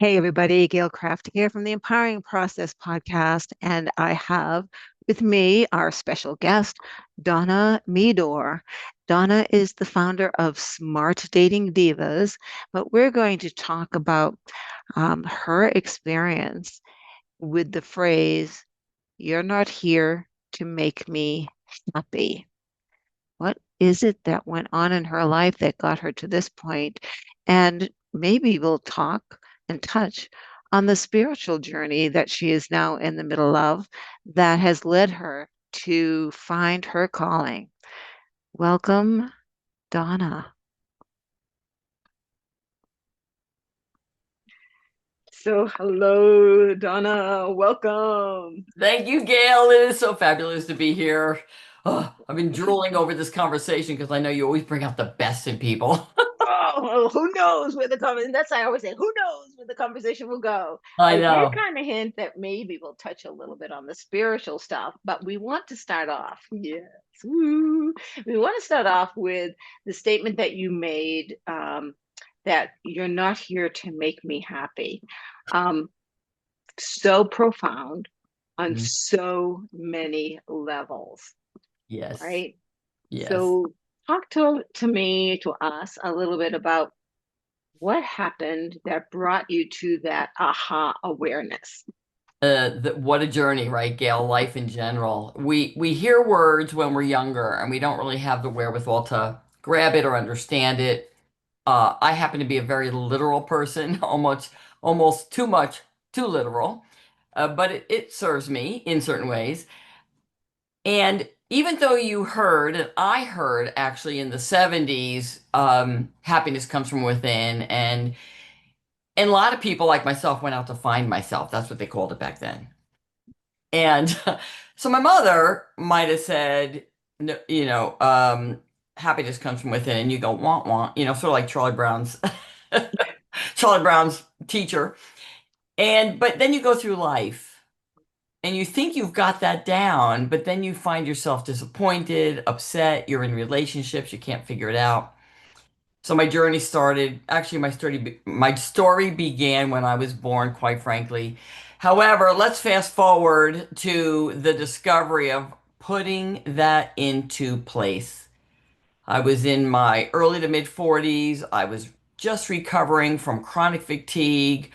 Hey, everybody, Gail Craft here from the Empowering Process podcast. And I have with me our special guest, Donna Meador. Donna is the founder of Smart Dating Divas, but we're going to talk about her experience with the phrase, "You're not here to make me happy." What is it that went on in her life that got her to this point? And maybe we'll talk and touch on the spiritual journey that she is now in the middle of that has led her to find her calling. Welcome, Donna. So, hello, Donna. Welcome. Thank you, Gail. It is so fabulous to be here. Oh, I've been drooling over this conversation because I know you always bring out the best in people. Oh, who knows where the conversation? That's why I always say, who knows where the conversation will go. I I did know. kind of hint that maybe we'll touch a little bit on the spiritual stuff, but we want to start off. Yes, woo, we want to start off with the statement that you made, that you're not here to make me happy. Um, so profound on Mhm. so many levels, Yes. right? Yes. So talk to us a little bit about what happened that brought you to that aha awareness. What a journey, right, Gail? Life in general. We hear words when we're younger and we don't really have the wherewithal to grab it or understand it. I happen to be a very literal person, almost too much, too literal. But it serves me in certain ways. And even though you heard, and I heard actually in the 70s, happiness comes from within, and a lot of people like myself went out to find myself. That's what they called it back then. And so my mother might have said, happiness comes from within, and you go, want, sort of like Charlie Brown's teacher. But then you go through life. And you think you've got that down, but then you find yourself disappointed, upset, you're in relationships, you can't figure it out. So my journey started, actually my story began when I was born, quite frankly. However, let's fast forward to the discovery of putting that into place. I was in my early to mid 40s. I was just recovering from chronic fatigue.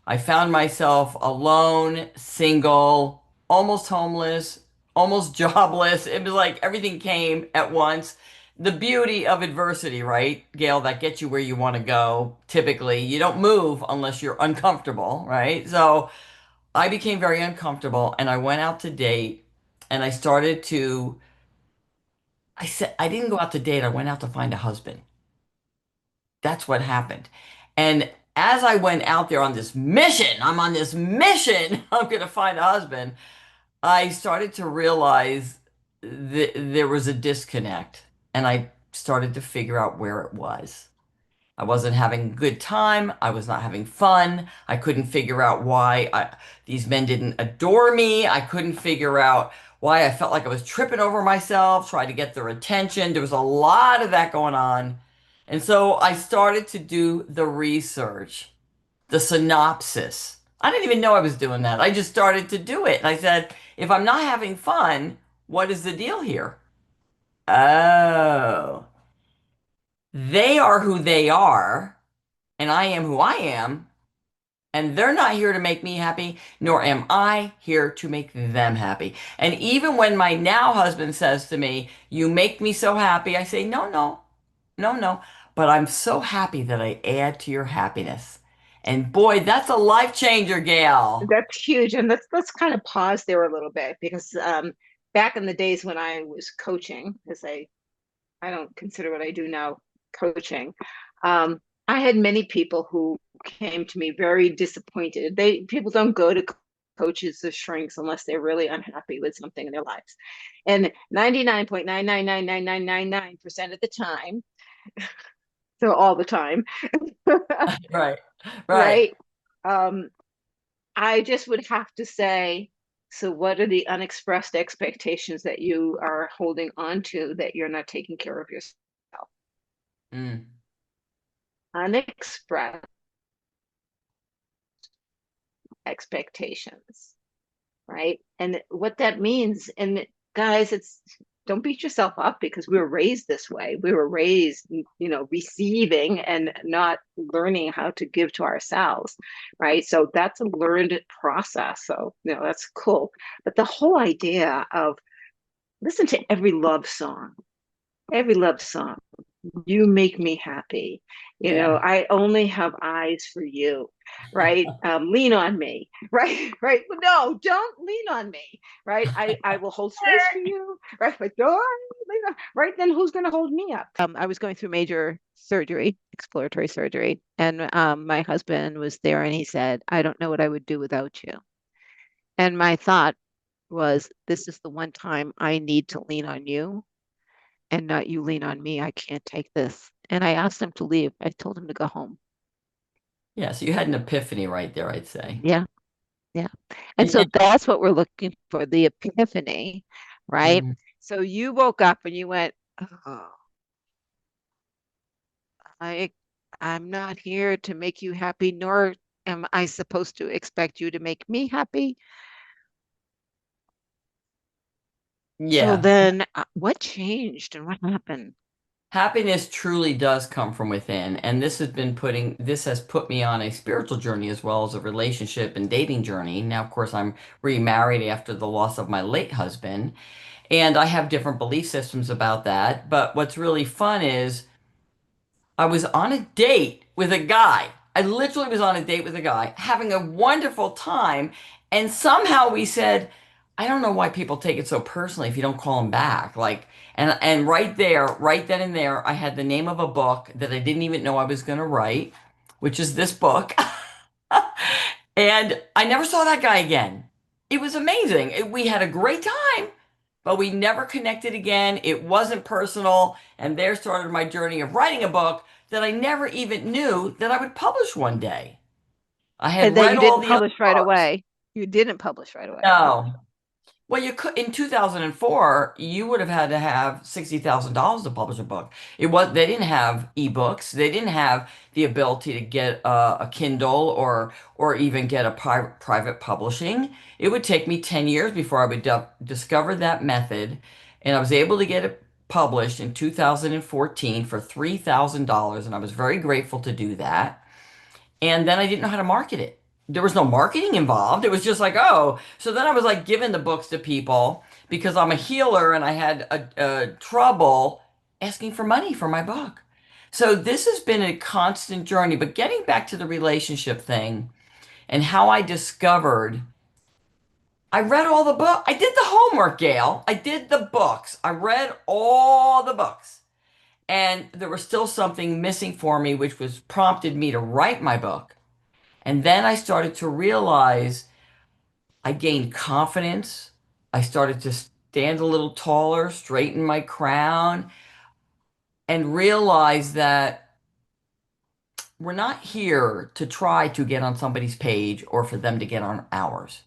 I found myself alone, single, almost homeless, almost jobless. It was like everything came at once. The beauty of adversity, right, Gail, that gets you where you want to go. Typically, you don't move unless you're uncomfortable, right? So I became very uncomfortable and I went out to date and I said, I didn't go out to date. I went out to find a husband. That's what happened. And as I went out there on this mission, I'm on this mission, I'm going to find a husband, I started to realize that there was a disconnect. And I started to figure out where it was. I wasn't having a good time. I was not having fun. I couldn't figure out these men didn't adore me. I couldn't figure out why I felt like I was tripping over myself, trying to get their attention. There was a lot of that going on. And so I started to do the research, the synopsis. I didn't even know I was doing that. I just started to do it. And I said, if I'm not having fun, what is the deal here? Oh, they are who they are and I am who I am, and they're not here to make me happy, nor am I here to make them happy. And even when my now husband says to me, "You make me so happy," I say, "No, no, no, no." But I'm so happy that I add to your happiness. And boy, that's a life changer, Gail. That's huge. And let's kind of pause there a little bit because back in the days when I was coaching, because I don't consider what I do now coaching, I had many people who came to me very disappointed. People don't go to coaches or shrinks unless they're really unhappy with something in their lives. And 99.9999999% of the time, so all the time, Right, right. right? Um, I just would have to say, so what are the unexpressed expectations that you are holding on to that you're not taking care of yourself? Mm, Unexpressed expectations, right? And what that means, and guys, it's don't beat yourself up because we were raised this way. We were raised, receiving and not learning how to give to ourselves, right? So that's a learned process. So, that's cool. But the whole idea of listen to every love song. You make me happy. Yeah. I only have eyes for you, right? Lean on me, right? Right. No, don't lean on me, right? I will hold space for you, right? But don't lean on, right? Then who's going to hold me up? I was going through major surgery, exploratory surgery, and my husband was there and he said, I don't know what I would do without you. And my thought was, this is the one time I need to lean on you and not you lean on me. I can't take this. And I asked him to leave. I told him to go home. Yeah. So you had an epiphany right there, I'd say. Yeah, yeah. And And, so and- that's what we're looking for, the epiphany, right? Mhm. So you woke up and you went, oh, I I'm not here to make you happy, nor am I supposed to expect you to make me happy. So Yeah. then what changed and what happened? Happiness truly does come from within, and this has put me on a spiritual journey as well as a relationship and dating journey. Now, of course, I'm remarried after the loss of my late husband, and I have different belief systems about that. But what's really fun is I was on a date with a guy. I literally was on a date with a guy, having a wonderful time, and somehow we said, I don't know why people take it so personally if you don't call him back. Like, and right there, right then and there, I had the name of a book that I didn't even know I was going to write, which is this book. And I never saw that guy again. It was amazing. We had a great time, but we never connected again. It wasn't personal. And there started my journey of writing a book that I never even knew that I would publish one day. I And had that read you all didn't the other publish right books. away. You didn't publish right away. No. Well, you could in 2004, you would have had to have $60,000 to publish a book. They didn't have ebooks. They didn't have the ability to get a Kindle or even get a private publishing. It would take me 10 years before I would discover that method, and I was able to get it published in 2014 for $3,000, and I was very grateful to do that. And then I didn't know how to market it. There was no marketing involved. It was just like, oh. So then I was like giving the books to people because I'm a healer and I had a trouble asking for money for my book. So this has been a constant journey. But getting back to the relationship thing and how I discovered, I read all the book. I did the homework, Gail. I did the books. I read all the books. And there was still something missing for me, which was prompted me to write my book. And then I started to realize I gained confidence. I started to stand a little taller, straighten my crown, and realize that we're not here to try to get on somebody's page or for them to get on ours.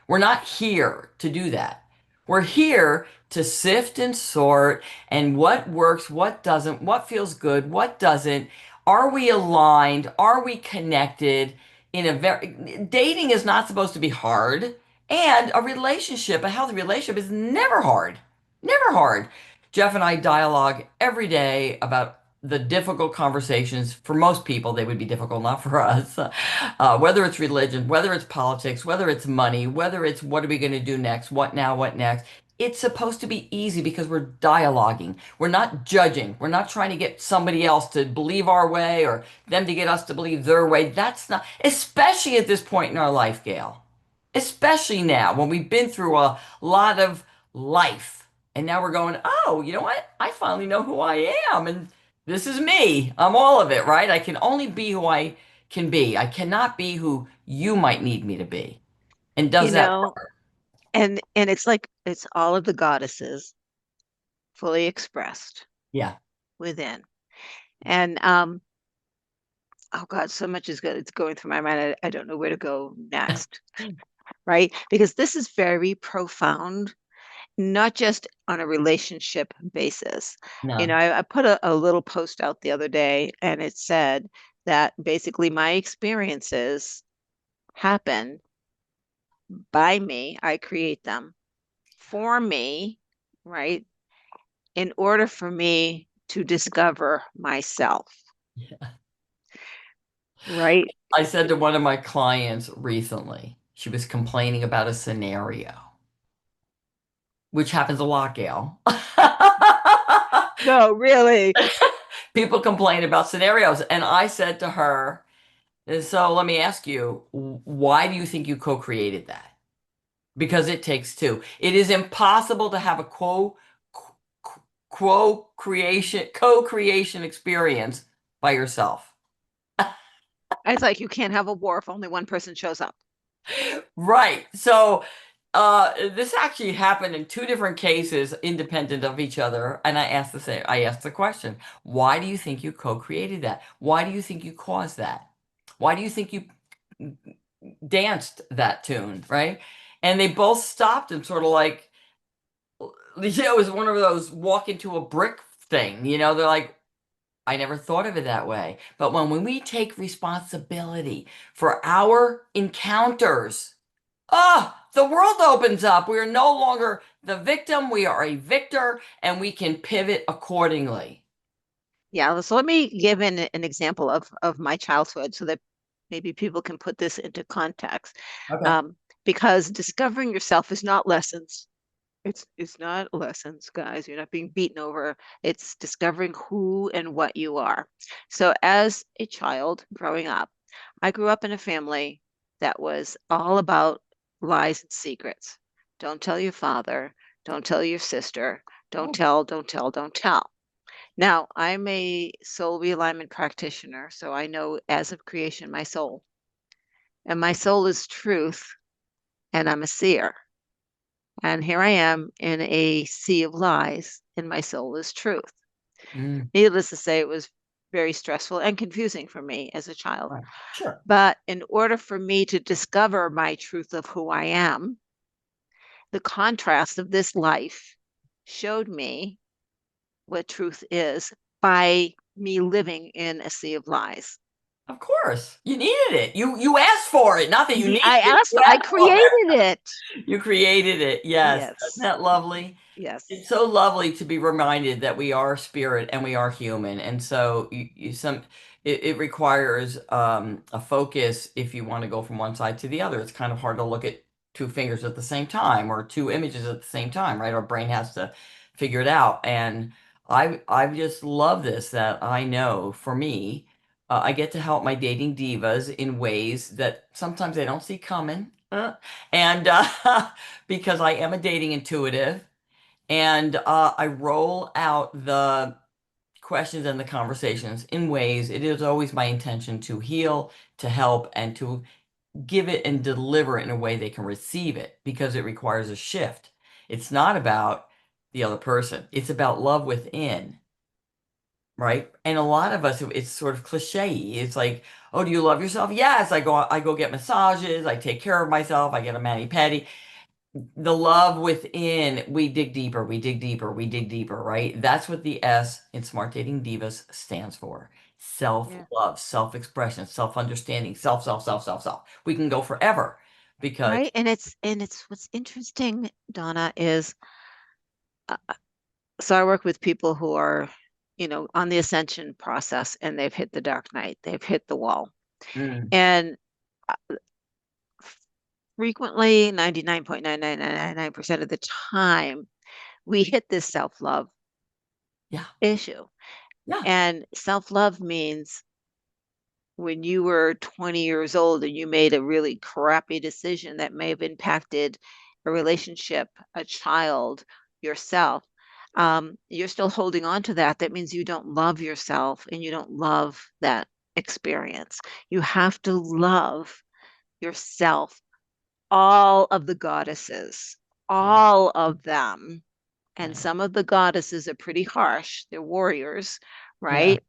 We're not here to do that. We're here to sift and sort and what works, what doesn't, what feels good, what doesn't. Are we aligned? Are we connected? Dating is not supposed to be hard, and a healthy relationship is never hard. Never hard. Jeff and I dialogue every day about the difficult conversations. For most people, they would be difficult, not for us. Whether it's religion, whether it's politics, whether it's money, whether it's what are we going to do next, what now, what next. It's supposed to be easy because we're dialoguing. We're not judging. We're not trying to get somebody else to believe our way or them to get us to believe their way. That's not, especially at this point in our life, Gail. Especially now when we've been through a lot of life. And now we're going, oh, you know what? I finally know who I am. And this is me. I'm all of it, right? I can only be who I can be. I cannot be who you might need me to be. And You does that? know, and it's like it's all of the goddesses fully expressed Yeah. within. And oh God, so much is good. It's going through my mind. I don't know where to go next, right? Because this is very profound, not just on a relationship basis. No. I put a little post out the other day and it said that basically my experiences happen by me. I create them for me, right? In order for me to discover myself, right? I said to one of my clients recently, she was complaining about a scenario, which happens a lot, Gail. No, really. People complain about scenarios. And I said to her, so let me ask you, why do you think you co-created that? Because it takes two. It is impossible to have a co-creation experience by yourself. It's like you can't have a war if only one person shows up. Right. So this actually happened in two different cases, independent of each other. And I asked the question, why do you think you co-created that? Why do you think you caused that? Why do you think you danced that tune, right? And they both stopped and sort of like, it was one of those walk into a brick thing, they're like, I never thought of it that way. But when we take responsibility for our encounters, the world opens up. We are no longer the victim. We are a victor, and we can pivot accordingly. Yeah, so let me give an example of my childhood so that maybe people can put this into context. Okay. Um, because discovering yourself is not lessons. It's not lessons, guys. You're not being beaten over. It's discovering who and what you are. So as a child growing up, I grew up in a family that was all about lies and secrets. Don't tell your father. Don't tell your sister. Don't Oh. tell, don't tell, don't tell. Now, I'm a soul realignment practitioner, so I know as of creation my soul. And my soul is truth, and I'm a seer. And here I am in a sea of lies, and my soul is truth. Mm, Needless to say, it was very stressful and confusing for me as a child. right. Sure. But in order for me to discover my truth of who I am, the contrast of this life showed me what truth is by me living in a sea of lies. Of course. You needed it. You asked for it. Not that you needed I it. asked, You I asked for it. created it. You created it. Yes. Isn't Yes, that lovely? It's yes, so lovely to be reminded that we are spirit and we are human. And so it requires a focus if you want to go from one side to the other. It's kind of hard to look at two fingers at the same time or two images at the same time, right? Our brain has to figure it out. And I just love this that I know for me, I get to help my dating divas in ways that sometimes I don't see coming. And because I am a dating intuitive and I roll out the questions and the conversations in ways it is always my intention to heal, to help, and to give it and deliver it in a way they can receive it because it requires a shift. It's not about the other person, it's about love within. Right. And a lot of us, it's sort of cliche. It's like, oh, do you love yourself? Yes. I go get massages. I take care of myself. I get a mani-pedi. The love within, we dig deeper, we dig deeper, we dig deeper, right? That's what the S in Smart Dating Divas stands for. yeah, Self-love, self-expression, self-understanding, self. We can go forever because, right. And it's what's interesting, Donna, is so I work with people who are, on the ascension process and they've hit the dark night, they've hit the wall. mm, And frequently, 99.99999% of the time, we hit this self-love yeah, issue. yeah, And self-love means when you were 20 years old and you made a really crappy decision that may have impacted a relationship, a child, yourself, you're still holding on to that. That means you don't love yourself and you don't love that experience. You have to love yourself, all of the goddesses, yeah, all of them. And right. some of the goddesses are pretty harsh. They're warriors, Yeah. right?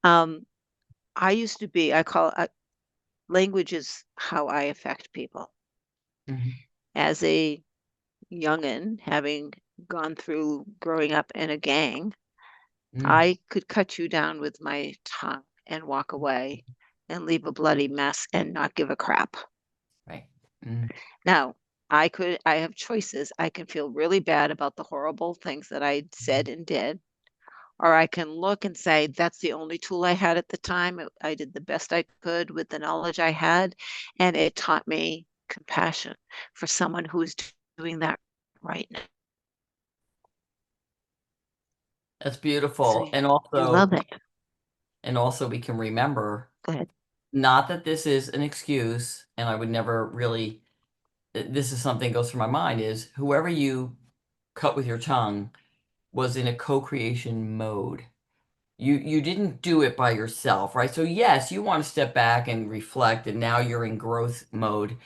Um, I call language is how I affect people. Mhm, As a youngin, having gone through growing up in a gang, mm, I could cut you down with my tongue and walk away and leave a bloody mess and not give a crap. right. Mm, Now, I have choices. I can feel really bad about the horrible things that I said and did, or I can look and say, that's the only tool I had at the time. I did the best I could with the knowledge I had, and it taught me compassion for someone who is doing that right now. that's So beautiful. you love it. And also we can remember, Go ahead. not that this is an excuse, and I would never really, this is something that goes through my mind, is whoever you cut with your tongue was in a co-creation mode. You didn't do it by yourself, right? So yes, you want to step back and reflect, and now you're in growth mode.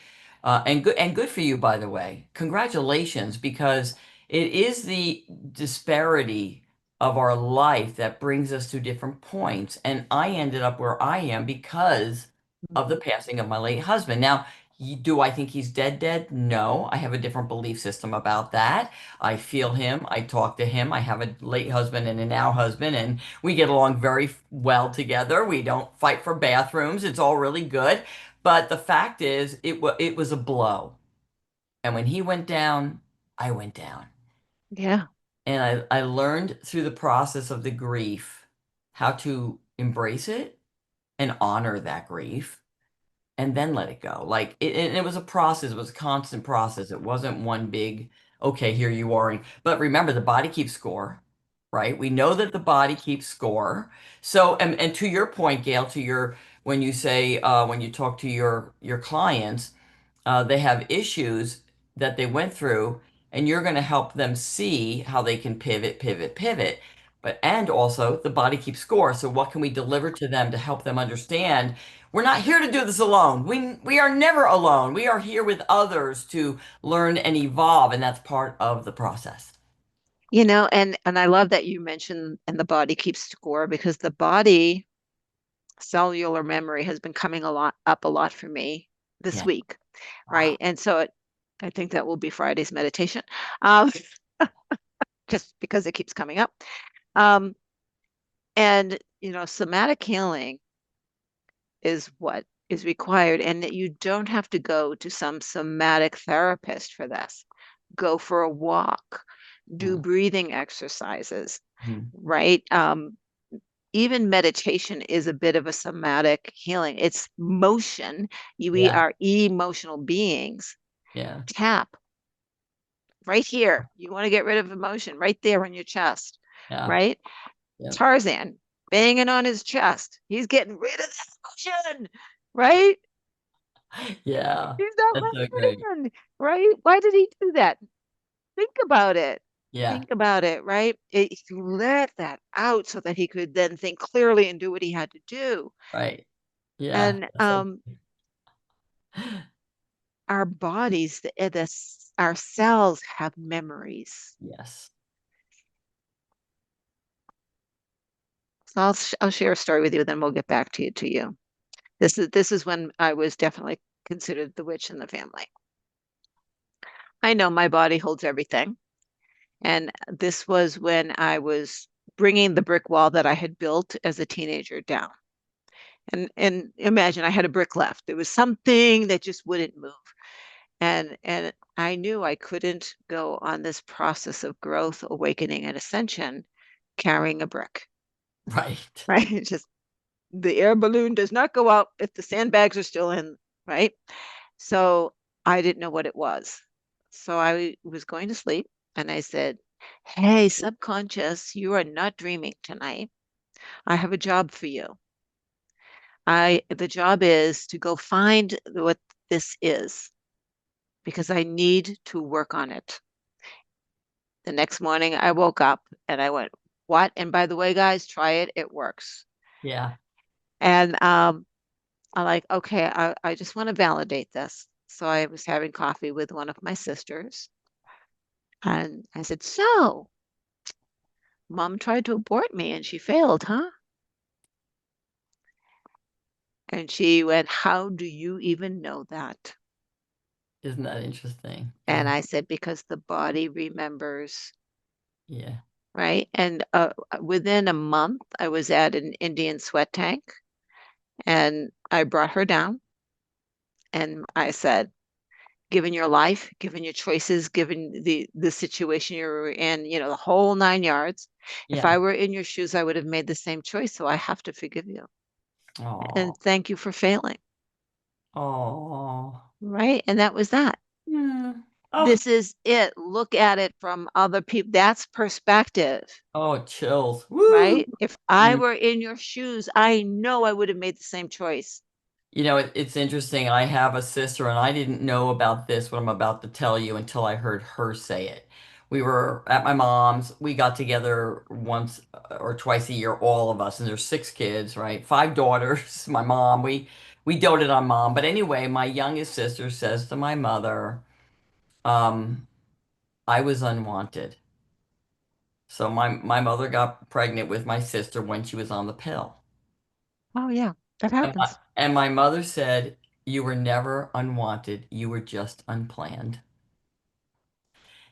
And good for you, by the way. Congratulations, because it is the disparity of our life that brings us to different points. And I ended up where I am because of the Mhm. passing of my late husband. Now, do I think he's dead, dead? No, I have a different belief system about that. I feel him. I talk to him. I have a late husband and a now husband, and we get along very well together. We don't fight for bathrooms. It's all really good. But the fact is, it was a blow. And when he went down, I went down. Yeah. And I learned through the process of the grief how to embrace it and honor that grief and then let it go. Like and it was a process, it was a constant process. It wasn't one big, okay, here you are. But remember, the body keeps score, right? We know that the body keeps score. So, and to your point, Gail, to your when you say when you talk to your clients, they have issues that they went through, and you're going to help them see how they can pivot, pivot, pivot. But and also the body keeps score. So what can we deliver to them to help them understand we're not here to do this alone. We are never alone. We are here with others to learn and evolve, and that's part of the process. And I love that you mentioned and the body keeps score because the body cellular memory has been coming a lot for me this Yeah. week, right? Wow. And so I think that will be Friday's meditation, um, just because it keeps coming up. Um, and somatic healing is what is required, and that you don't have to go to some somatic therapist for this. Go for a walk, do Mm, breathing exercises, mm. right? Even meditation is a bit of a somatic healing. It's motion. We Yeah. are emotional beings. Yeah. Tap right here. You want to get rid of emotion right there on your chest, Yeah. right? Yeah. Tarzan banging on his chest. He's getting rid of that emotion, right? Yeah. He's not That's so letting great. it in, right? Why did he do that? Think about it. Yeah. Think about it, right? He let that out so that he could then think clearly and do what he had to do. Right. Yeah. And That's so our bodies, our cells have memories. yes. So I'll share a story with you, then we'll get back to you. This is when I was definitely considered the witch in the family. I know my body holds everything, and this was when I was bringing the brick wall that I had built as a teenager down. And imagine I had a brick left. There was something that just wouldn't move. And I knew I couldn't go on this process of growth, awakening, and ascension carrying a brick, Right. right? It's just the air balloon does not go up if the sandbags are still in, right? So I didn't know what it was. So I was going to sleep and I said, "Hey, subconscious, you are not dreaming tonight. I have a job for you. The job is to go find what this is because I need to work on it." The next morning I woke up and I went, "What?" And by the way, guys, try it. It works. Yeah. And I'm like, okay, I just want to validate this. So I was having coffee with one of my sisters. And I said, "So, mom tried to abort me and she failed, huh?" And she went, "How do you even know that?" Isn't that interesting? And Yeah. I said, "Because the body remembers." Yeah. Right. And within a month, I was at an Indian sweat tank and I brought her down and I said, given your life, given your choices, given the situation you're in, the whole 9 yards. If Yeah. I were in your shoes, I would have made the same choice. So I have to forgive you Oh. and thank you for failing. Oh. Right? And that was that. Hmm. Oh. This is it. Look at it from other people. That's perspective, Oh, chills. Woo. right? If I Mm. were in your shoes, I know I would have made the same choice. It's interesting. I have a sister, and I didn't know about this, what I'm about to tell you, until I heard her say it. We were at my mom's. We got together once or twice a year, all of us, and there's 6 kids, right? 5 daughters. My mom. We doted on mom, but anyway, my youngest sister says to my mother, um, "I was unwanted." So my mother got pregnant with my sister when she was on the pill. Oh, yeah, that And happens. my mother said, "You were never unwanted. You were just unplanned."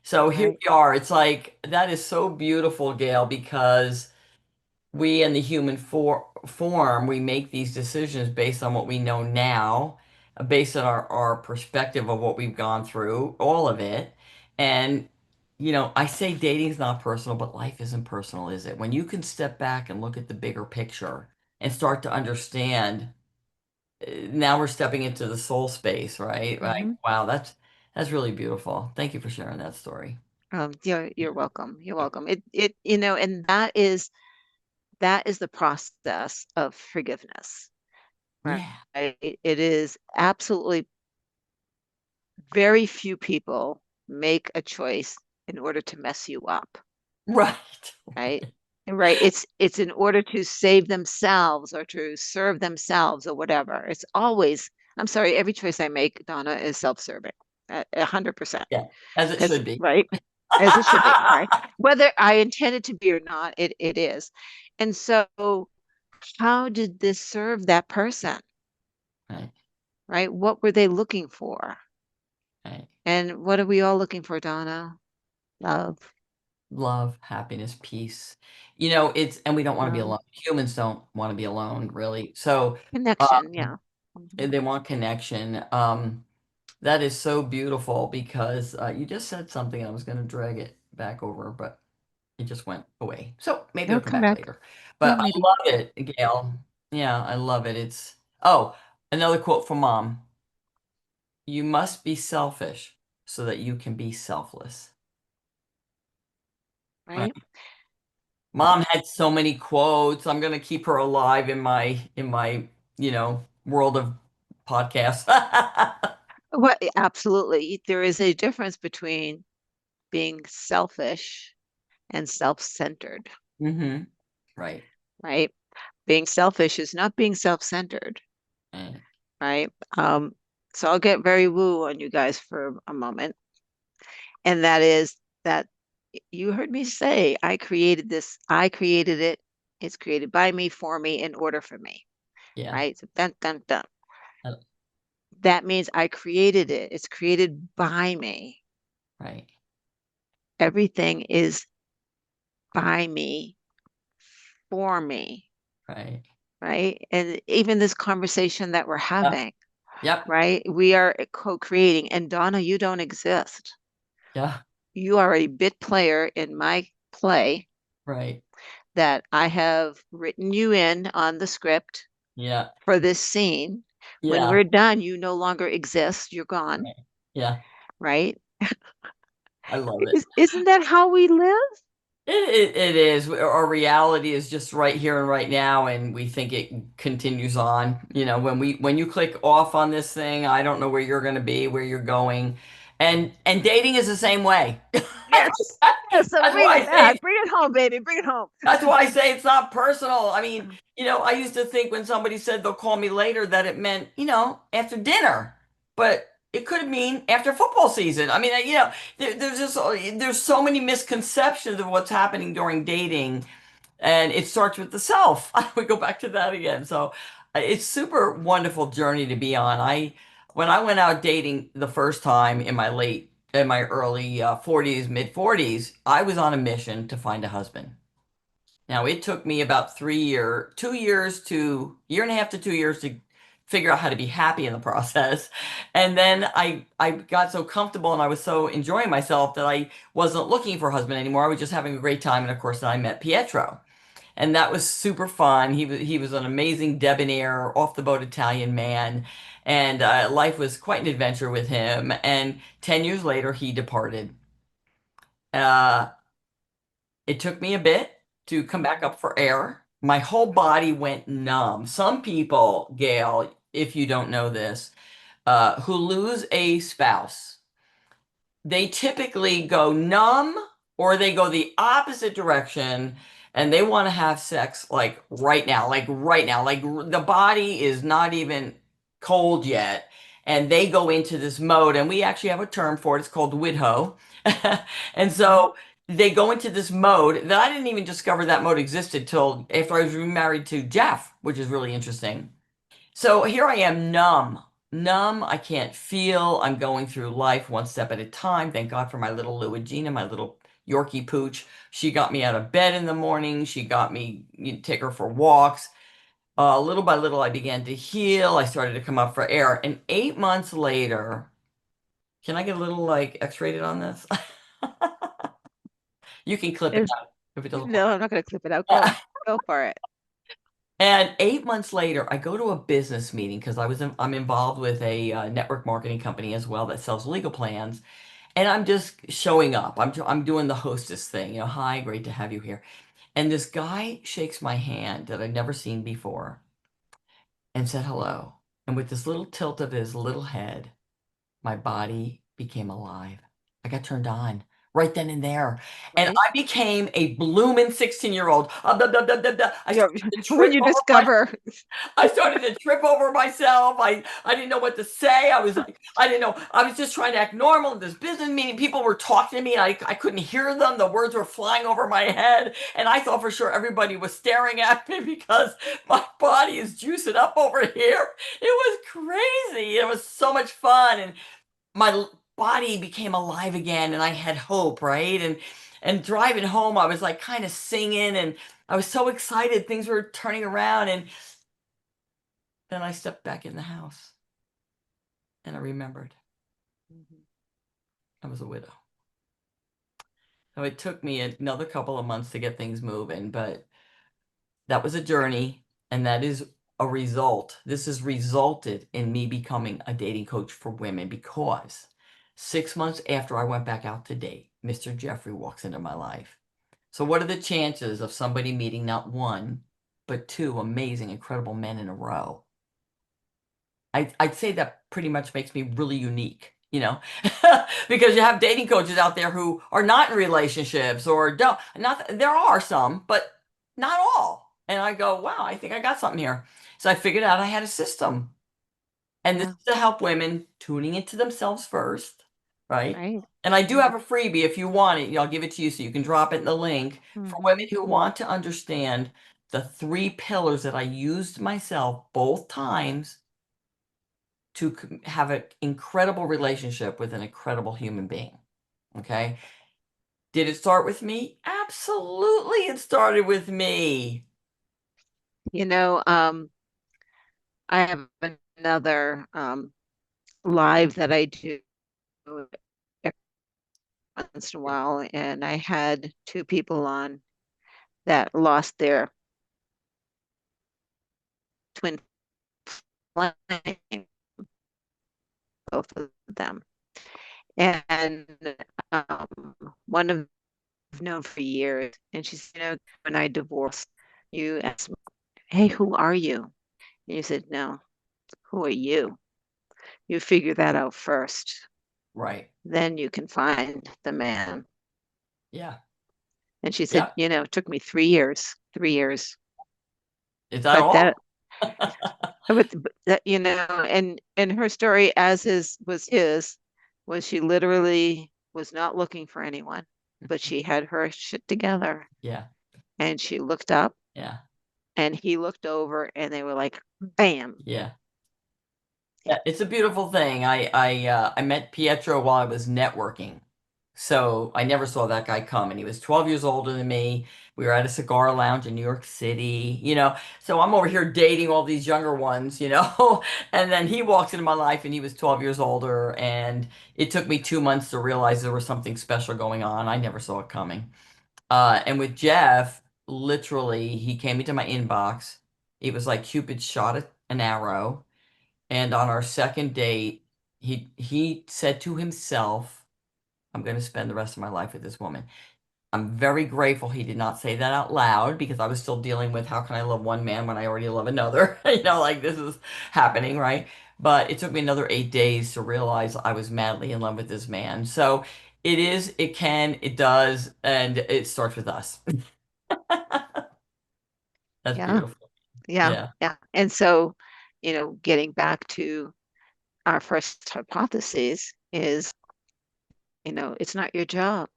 So here Right. we are. It's like that is so beautiful, Gail, because we in the human form, we make these decisions based on what we know now, based on our perspective of what we've gone through, all of it. And, I say dating's not personal, but life isn't personal, is it? When you can step back and look at the bigger picture and start to understand, now we're stepping into the soul space, right? Hmm. Wow, that's really beautiful. Thank you for sharing that story. You're welcome. You're welcome. And that is the process of forgiveness, right? Yeah. It is absolutely very few people make a choice in order to mess you up, Right. right? Right. It's in order to save themselves or to serve themselves or whatever. It's always, I'm sorry, every choice I make, Donna, is self-serving, 100%. Yeah, as it Because, should be. right, as it should be, right? Whether I intend it to be or not, it is. And so, how did this serve that person, Right, right? What were they looking for? right. And what are we all looking for, Donna? Love, Love, happiness, peace. And we don't want to be um, alone. Humans don't want to be alone, really. So, connection. um, Yeah. Mhm. and they want connection. That is so beautiful because you just said something. I was going to drag it back over, but it just went away. So maybe It'll it'll come come back back. later. Yeah, But I maybe. love it, Gail. Yeah, I love it. Oh, another quote from mom. You must be selfish so that you can be selfless. Right. Right. Mom had so many quotes. I'm gonna keep her alive in my world of podcasts. Well, absolutely. There is a difference between being selfish and self-centered, Hmm. Right. right? Being selfish is not being self-centered, Right. right? Um, so I'll get very woo on you guys for a moment. And that is that you heard me say, I created this, I created it. It's created by me, for me, in order for me, Yeah. right? So dun dun dun. Uh, That means I created it. It's created by me. Right. Everything is by me, for me, Right. right? And even this conversation that we're Yep. having, Yep. right? We are co-creating. And Donna, you don't exist. Yeah. You are a bit player in my play Right. that I have written you in on the script Yeah. for this scene. When Yeah. we're done, you no longer exist. You're gone, Right. Yeah. right? I love it. Isn't that how we live? It is. Our reality is just right here and right now, and we think it continues on. When you click off on this thing, I don't know where you're going to be, where you're going, and dating is the same way. Yes. Yes. So That's bring why it I say back. Bring it home, baby. Bring it home. that's why I say it's not personal. I mean, I used to think when somebody said they'll call me later that it meant, after dinner. But it could mean after football season. I mean, there's so many misconceptions of what's happening during dating, and it starts with the self. We go back to that again. So it's super wonderful journey to be on. When I went out dating the first time in my early 40s, mid 40s, I was on a mission to find a husband. Now, it took me about 3 years, 2 years to year and a half to 2 years to figure out how to be happy in the process. And then I got so comfortable and I was so enjoying myself that I wasn't looking for a husband anymore. I was just having a great time. And of course, then I met Pietro. And that was super fun. He was an amazing debonair, off the boat Italian man, and life was quite an adventure with him. And 10 years later, he departed. Uh, it took me a bit to come back up for air. My whole body went numb. Some people, Gail, if you don't know this, who lose a spouse, they typically go numb or they go the opposite direction and they want to have sex like right now, like right now, like the body is not even cold yet. And they go into this mode, and we actually have a term for it. It's called widho. And so they go into this mode that I didn't even discover that mode existed till after I was remarried to Jeff, which is really interesting. So here I am numb, numb. I can't feel. I'm going through life one step at a time. Thank God for my little Louigina, my little Yorkie pooch. She got me out of bed in the morning. She got me, take her for walks. Little by little, I began to heal. I started to come up for air. And 8 months later, can I get a little like X-rated on this? You can clip it If, out if it doesn't work. no, I'm not going to clip it out. Go for it. And 8 months later, I go to a business meeting because I'm involved with a network marketing company as well that sells legal plans, and I'm just showing up. I'm doing the hostess thing, hi, great to have you here. And this guy shakes my hand that I'd never seen before and said hello. And with this little tilt of his little head, my body became alive. I got turned on right then and there. And Right. I became a blooming 16-year-old. I Yeah, started to when trip you over my discover, I started to trip over myself. I didn't know what to say. I was like, I didn't know. I was just trying to act normal in this business meeting. People were talking to me and I couldn't hear them. The words were flying over my head. And I thought for sure everybody was staring at me because my body is juicing up over here. It was crazy. It was so much fun. And my body became alive again and I had hope, right? And driving home, I was like kind of singing and I was so excited. Things were turning around and then I stepped back in the house and I remembered I was a widow. So it took me another couple of months to get things moving, but that was a journey and that is a result. This has resulted in me becoming a dating coach for women because 6 months after I went back out to date, Mr. Jeffrey walks into my life. So what are the chances of somebody meeting not one, but two amazing, incredible men in a row? I'd say that pretty much makes me really unique, because you have dating coaches out there who are not in relationships or don't, not, there are some, but not all. And I go, wow, I think I got something here. So I figured out I had a system. And this yeah, is to help women tuning into themselves first, right? right. And I do Mhm. have a freebie if you want it. I'll give it to you so you can drop it in the link for Mhm. women who want to understand the 3 pillars that I used myself both times to have an incredible relationship with an incredible human being. Okay. Did it start with me? Absolutely, it started with me. You know, I have another live that I do every once in a while, and I had two people on that lost their twin flame, both of them. And um, one of I've known for years, and she said, when I divorced, you asked me, hey, who are you? And you said, no, who are you? You figure that out first. Right. Then you can find the man. Yeah. And she said, Yeah. it took me 3 years, 3 years. Is that But that, all? but that, and her story, as is was his, was she literally was not looking for anyone, but she had her shit together, Yeah. and she looked up, Yeah. and he looked over, and they were like, bam. Yeah. Yeah. Yeah, it's a beautiful thing. I met Pietro while I was networking. So I never saw that guy come, and he was 12 years older than me. We were at a cigar lounge in New York City, you know. So I'm over here dating all these younger ones, you know. And then he walks into my life and he was 12 years older. And it took me 2 months to realize there was something special going on. I never saw it coming. And with Jeff, literally, he came into my inbox. It was like Cupid shot an arrow. And on our second date, he said to himself, I'm going to spend the rest of my life with this woman. I'm very grateful he did not say that out loud because I was still dealing with how can I love one man when I already love another? You know, like this is happening, right? But it took me another 8 days to realize I was madly in love with this man. So it is, it can, it does, and it starts with us. That's Yeah, beautiful. yeah, Yeah. yeah. And so, getting back to our first hypothesis is, it's not your job,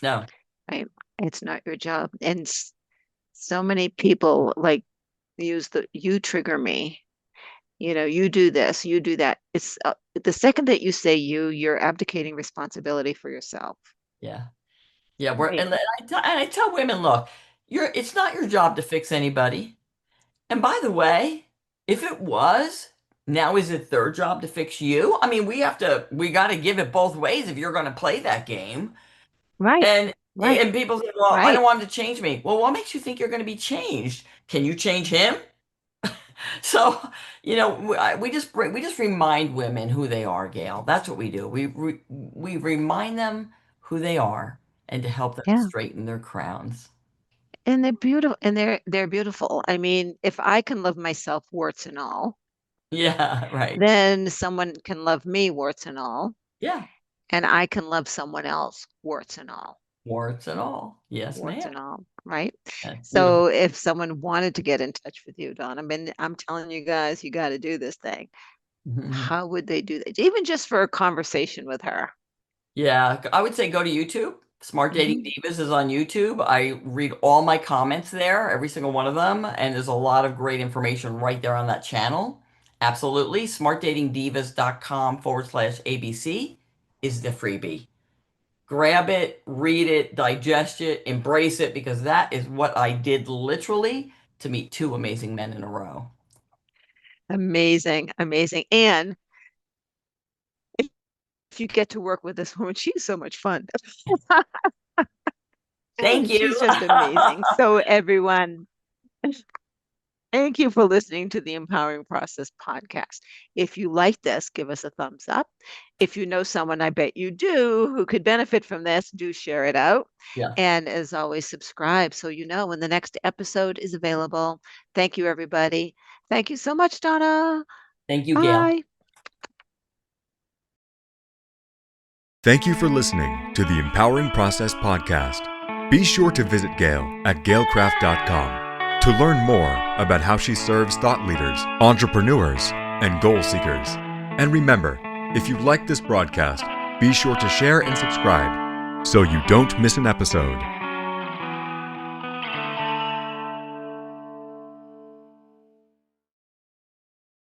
No. right? It's not your job. And so many people like use you trigger me, you do this, you do that. It's the second that you say you're abdicating responsibility for yourself. Yeah. Yeah. Right. And I tell women, look, it's not your job to fix anybody. And by the way, if it was, now is it their job to fix you? I mean, we got to give it both ways if you're going to play that game. Right. And Right. and people say, well, I Right. don't want him to change me. Well, what makes you think you're going to be changed? Can you change him? So, we just remind women who they are, Gail. That's what we do. We remind them who they are and to help them Yeah. straighten their crowns. And they're beautiful, and they're beautiful. I mean, if I can love myself, warts and all, Yeah, right. then someone can love me, warts and all, Yeah, and I can love someone else, warts and all. Yes, warts ma'am. and all, right? That's beautiful. So if someone wanted to get in touch with you, Dawn, I'm telling you guys, you got to do this thing. How would they do that? Even just for a conversation with her. Yeah, I would say go to YouTube. Smart Dating Hmm. Divas is on YouTube. I read all my comments there, every single one of them, and there's a lot of great information right there on that channel. Absolutely. Smartdatingdivas.com/ABC is the freebie. Grab it, read it, digest it, embrace it, because that is what I did literally to meet two amazing men in a row. Amazing, amazing. And if you get to work with this woman, she's so much fun. Thank you. She's just amazing. So everyone, thank you for listening to the Empowering Process podcast. If you like this, give us a thumbs up. If you know someone, I bet you do, who could benefit from this, do share it out. Yeah. And as always, subscribe so you know when the next episode is available. Thank you, everybody. Thank you so much, Donna. Thank you, Gail. Bye. Thank you for listening to the Empowering Process podcast. Be sure to visit Gail at gailcraft.com to learn more about how she serves thought leaders, entrepreneurs, and goal seekers. And remember, if you like this broadcast, be sure to share and subscribe so you don't miss an episode.